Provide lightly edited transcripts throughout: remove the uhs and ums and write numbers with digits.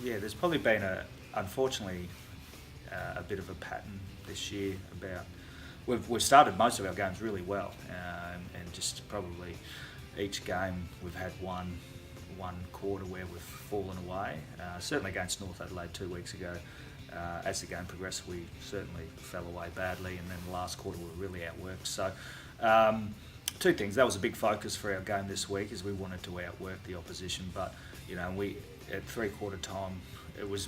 Yeah, there's probably been unfortunately, a bit of a pattern this year about we've started most of our games really well, and just probably each game we've had one quarter where we've fallen away. Certainly against North Adelaide 2 weeks ago, as the game progressed, we certainly fell away badly, and then the last quarter we were really outworked. So, two things. That was a big focus for our game this week, is we wanted to outwork the opposition. But we at 3/4 time, it was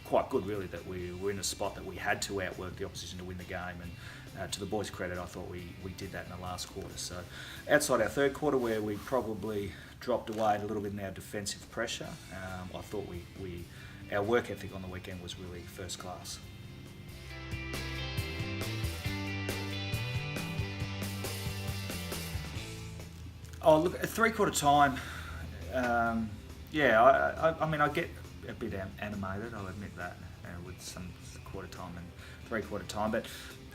quite good really that we were in a spot that we had to outwork the opposition to win the game. And to the boys' credit, I thought we did that in the last quarter. So outside our third quarter, where we probably dropped away a little bit in our defensive pressure, I thought our work ethic on the weekend was really first class. Oh, look, at 3/4 time, I mean, I get a bit animated, I'll admit that, with some quarter time and 3/4 time, but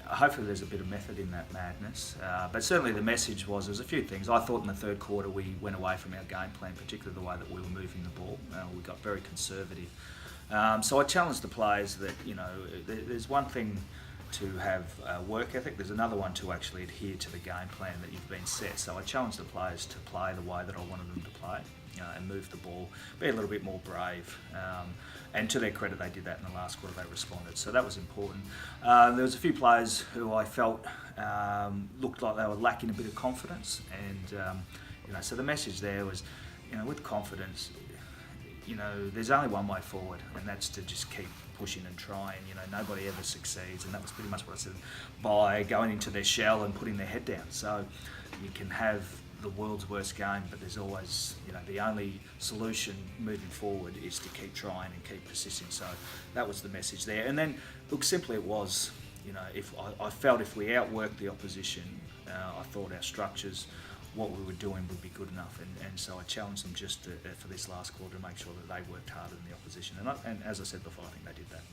hopefully there's a bit of method in that madness. But certainly the message was, there's a few things. I thought in the third quarter we went away from our game plan, particularly the way that we were moving the ball. We got very conservative. So I challenged the players that, there's one thing to have work ethic, there's another one to actually adhere to the game plan that you've been set. So I challenged the players to play the way that I wanted them to play, and move the ball, be a little bit more brave. And to their credit, they did that in the last quarter, they responded. So that was important. There was a few players who I felt looked like they were lacking a bit of confidence. And, so the message there was, with confidence, there's only one way forward, and that's to just keep pushing and trying. Nobody ever succeeds, and that was pretty much what I said, by going into their shell and putting their head down. So you can have the world's worst game, but there's always, the only solution moving forward is to keep trying and keep persisting. So that was the message there. And then, look, simply it was, if I felt if we outworked the opposition, I thought our structures, what we were doing would be good enough, and so I challenged them just for this last quarter to make sure that they worked harder than the opposition, and as I said before, I think they did that.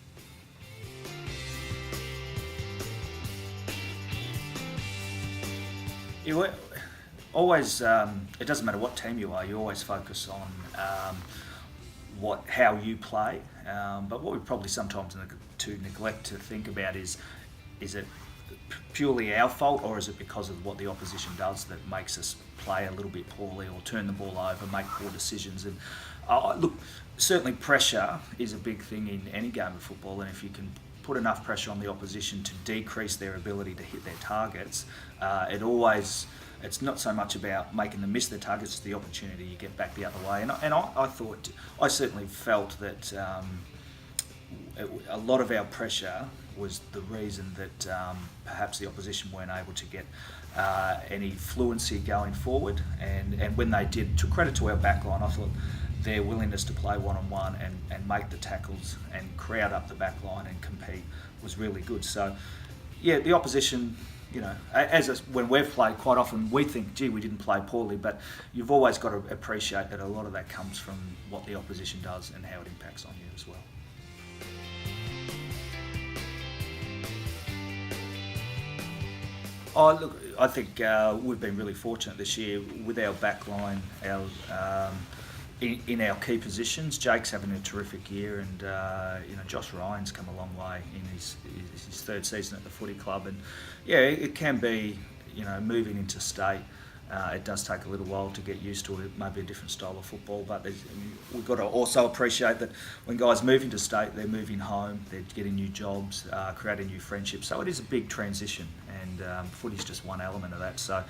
Always, it doesn't matter what team you are, you always focus on how you play, but what we probably sometimes neglect to think about is it purely our fault, or is it because of what the opposition does that makes us play a little bit poorly or turn the ball over, make poor decisions? And look, certainly pressure is a big thing in any game of football, and if you can put enough pressure on the opposition to decrease their ability to hit their targets, it's not so much about making them miss their targets, it's the opportunity you get back the other way. And I certainly felt that a lot of our pressure was the reason that perhaps the opposition weren't able to get any fluency going forward. And when they did, to credit to our backline, I thought their willingness to play one-on-one and make the tackles and crowd up the backline and compete was really good. So, yeah, the opposition, when we've played, quite often we think, gee, we didn't play poorly, but you've always got to appreciate that a lot of that comes from what the opposition does and how it impacts on you as well. Oh, look, I think we've been really fortunate this year with our backline, in our key positions. Jake's having a terrific year, and Josh Ryan's come a long way in his third season at the footy club. And yeah, it can be, moving into state. It does take a little while to get used to it, maybe a different style of football, but we've got to also appreciate that when guys move into state, they're moving home, they're getting new jobs, creating new friendships. So it is a big transition, and footy's just one element of that. So,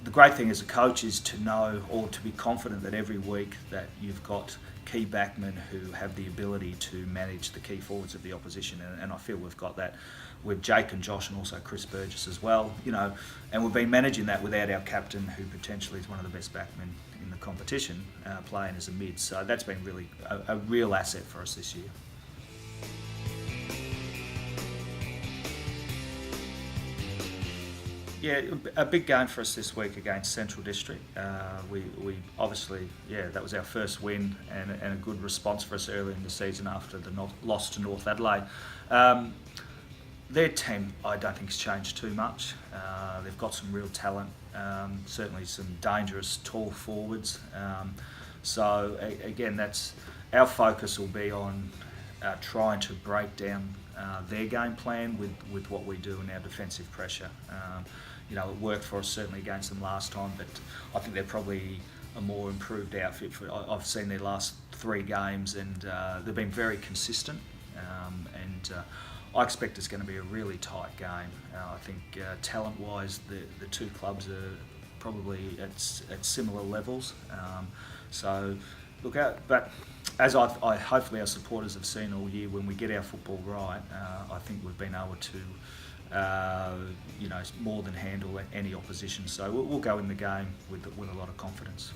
the great thing as a coach is to know, or to be confident that every week that you've got key backmen who have the ability to manage the key forwards of the opposition, and I feel we've got that with Jake and Josh, and also Chris Burgess as well, and we've been managing that without our captain, who potentially is one of the best backmen in the competition, playing as a mid. So that's been really a real asset for us this year. Yeah, a big game for us this week against Central District. We obviously, that was our first win, and a good response for us early in the season after the loss to North Adelaide. Their team, I don't think, has changed too much. They've got some real talent, certainly some dangerous tall forwards. So again, that's our focus will be on trying to break down their game plan with what we do in our defensive pressure. You know, it worked for us certainly against them last time, but I think they're probably a more improved outfit. I've seen their last 3 games, and they've been very consistent. I expect it's going to be a really tight game. I think talent-wise, the two clubs are probably at similar levels. So look out, but as I hopefully our supporters have seen all year, when we get our football right, I think we've been able to, more than handle any opposition. So we'll go in the game with a lot of confidence.